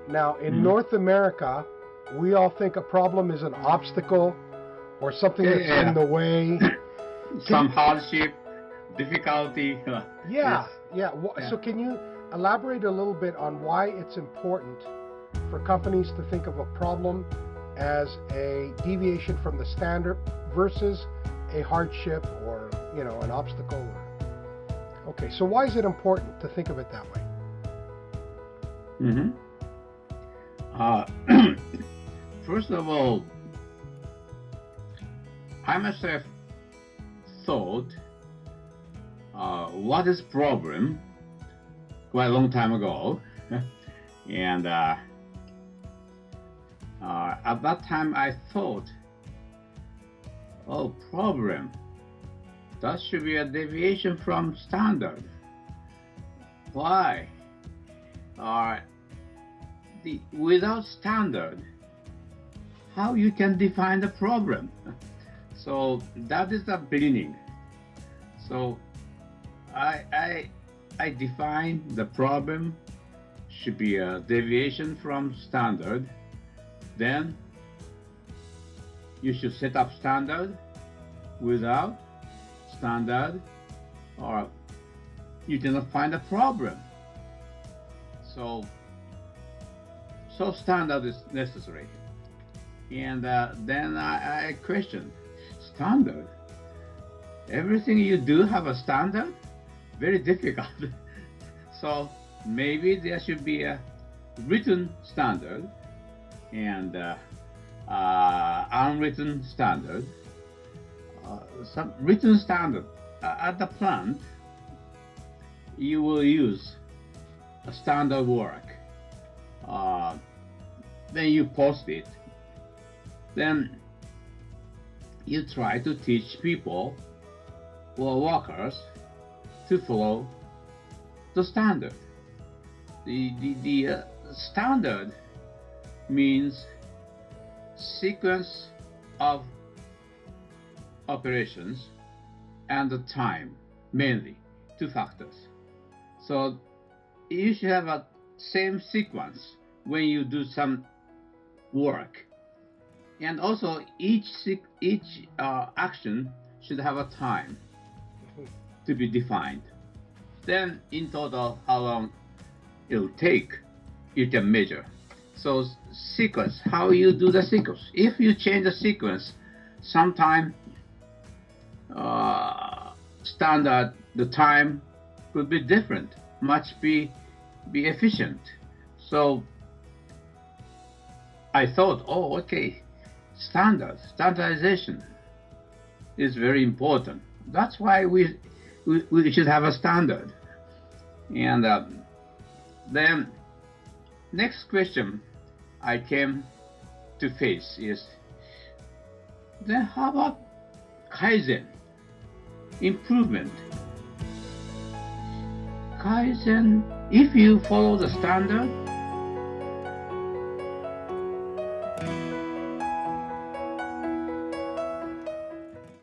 Now, in North America, we all think a problem is an obstacle or something that's in the way. Some hardship, difficulty. Yeah. Yes. So can you elaborate a little bit on why it's important for companies to think of a problem as a deviation from the standard versus a hardship or, an obstacle? Okay, so why is it important to think of it that way? First of all, I myself thought, what is problem quite a long time ago, and at that time I thought, problem, that should be a deviation from standard. Why? Without standard, how you can define the problem? So that is the beginning. So I define the problem should be a deviation from standard. Then you should set up standard. Without standard, or you cannot find a problem. So standard is necessary. And then I question, standard? Everything you do have a standard? Very difficult. So maybe there should be a written standard and unwritten standard. Some written standard. At the plant, you will use a standard work. Then you post it. Then you try to teach people or workers to follow the standard. The standard means sequence of operations and the time, mainly two factors. So you should have a same sequence when you do some work, and also each action should have a time to be defined. Then in total how long it will take, you can measure. So sequence, how you do the sequence. If you change the sequence, sometime standard, the time could be different, much be efficient. So I thought, okay, standardization is very important. That's why we should have a standard. And then next question I came to face is, then how about Kaizen, improvement? Kaizen, if you follow the standard,